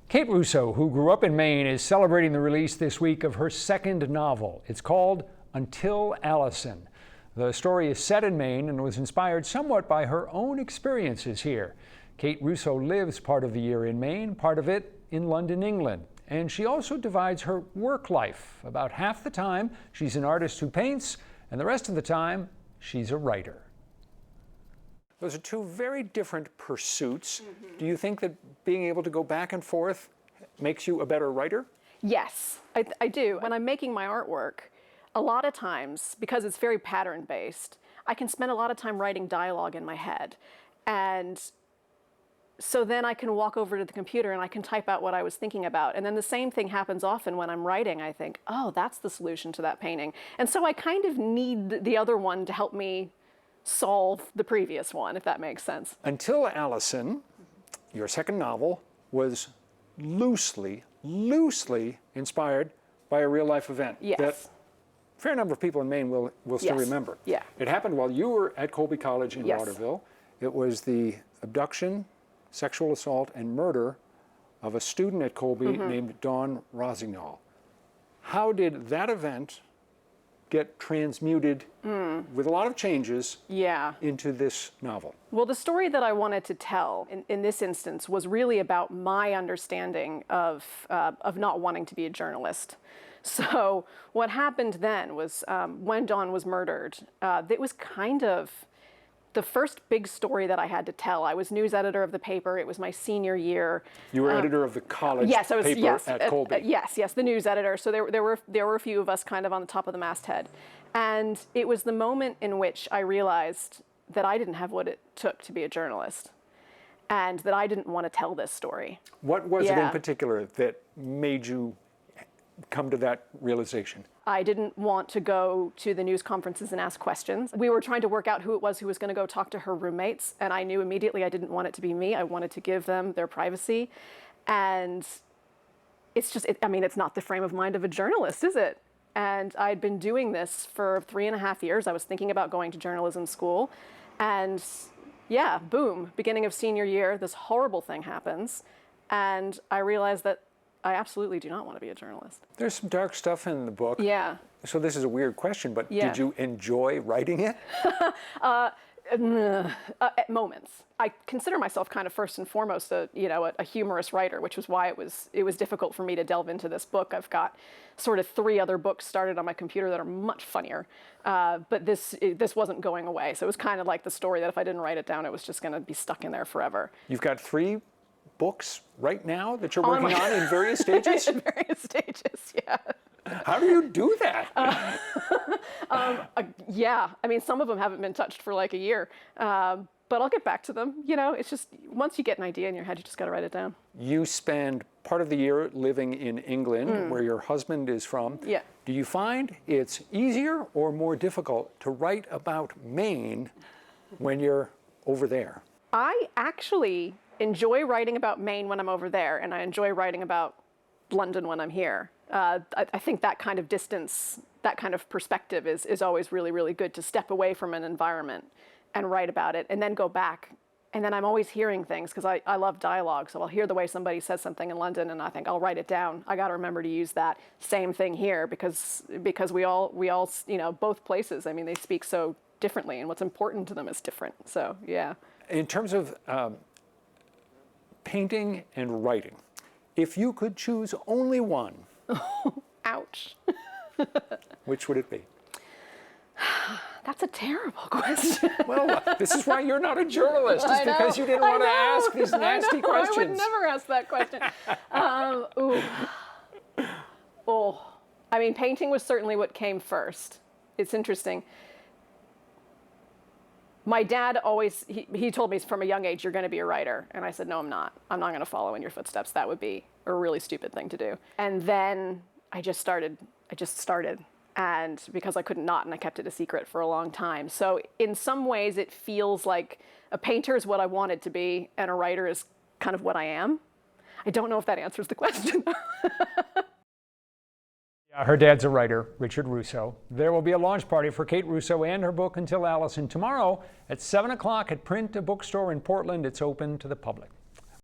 Kate Russo, who grew up in Maine, is celebrating the release this week of her second novel. It's called Until Allison. The story is set in Maine and was inspired somewhat by her own experiences here. Kate Russo lives part of the year in Maine, part of it in London, England. And she also divides her work life. About half the time, she's an artist who paints, and the rest of the time, she's a writer. Those are two very different pursuits. Do you think that being able to go back and forth makes you a better writer? Yes, I do. When I'm making my artwork, a lot of times, because it's very pattern-based, I can spend a lot of time writing dialogue in my head. And so then I can walk over to the computer and I can type out what I was thinking about. And then the same thing happens often when I'm writing. I think, oh, that's the solution to that painting. And so I kind of need the other one to help me solve the previous one, if that makes sense. Until Allison, your second novel, was loosely inspired by a real-life event Yes. that a fair number of people in Maine will still Yes. remember. Yeah. It happened while you were at Colby College in Yes. Waterville. It was the abduction, sexual assault, and murder of a student at Colby named Dawn Rosignol. How did that event get transmuted with a lot of changes into this novel? Well, the story that I wanted to tell in this instance was really about my understanding of not wanting to be a journalist. So what happened then was when Dawn was murdered, it was kind of the first big story that I had to tell. I was news editor of the paper. It was my senior year. You were editor of the college yes, I was, paper yes, at Colby. Yes, the news editor. So there were a few of us kind of on the top of the masthead. And it was the moment in which I realized that I didn't have what it took to be a journalist and that I didn't want to tell this story. What was it in particular that made you come to that realization? I didn't want to go to the news conferences and ask questions. We were trying to work out who it was who was going to go talk to her roommates, and I knew immediately I didn't want it to be me. I wanted to give them their privacy. And it's just, it's not the frame of mind of a journalist, is it? And I'd been doing this for 3.5 years. I was thinking about going to journalism school. And yeah, boom, beginning of senior year, this horrible thing happens. And I realized that I absolutely do not want to be a journalist. There's some dark stuff in the book. Yeah. So this is a weird question, but did you enjoy writing it? At moments. I consider myself kind of first and foremost a humorous writer, which was why it was difficult for me to delve into this book. I've got sort of 3 other books started on my computer that are much funnier, but this wasn't going away. So it was kind of like the story that if I didn't write it down, it was just going to be stuck in there forever. You've got 3 books right now that you're working on in various stages? In various stages, yeah. How do you do that? Yeah, some of them haven't been touched for like a year, but I'll get back to them. It's just, once you get an idea in your head, you just got to write it down. You spend part of the year living in England, where your husband is from. Yeah. Do you find it's easier or more difficult to write about Maine when you're over there? I actually enjoy writing about Maine when I'm over there, and I enjoy writing about London when I'm here. I think that kind of distance, that kind of perspective is always really, really good, to step away from an environment and write about it and then go back. And then I'm always hearing things because I love dialogue. So I'll hear the way somebody says something in London and I think I'll write it down. I got to remember to use that same thing here because we all, both places, they speak so differently and what's important to them is different. So, yeah. In terms of painting and writing, if you could choose only one, ouch. which would it be? That's a terrible question. Well, this is why you're not a journalist. It's because you didn't want to ask these nasty questions. I would never ask that question. Painting was certainly what came first. It's interesting. My dad always, he told me from a young age, you're going to be a writer. And I said, no, I'm not. I'm not going to follow in your footsteps. That would be a really stupid thing to do. And then I just started. And because I couldn't not, and I kept it a secret for a long time. So in some ways, it feels like a painter is what I wanted to be, and a writer is kind of what I am. I don't know if that answers the question. Her dad's a writer, Richard Russo. There will be a launch party for Kate Russo and her book Until Allison tomorrow at 7 o'clock at Print, a bookstore in Portland. It's open to the public.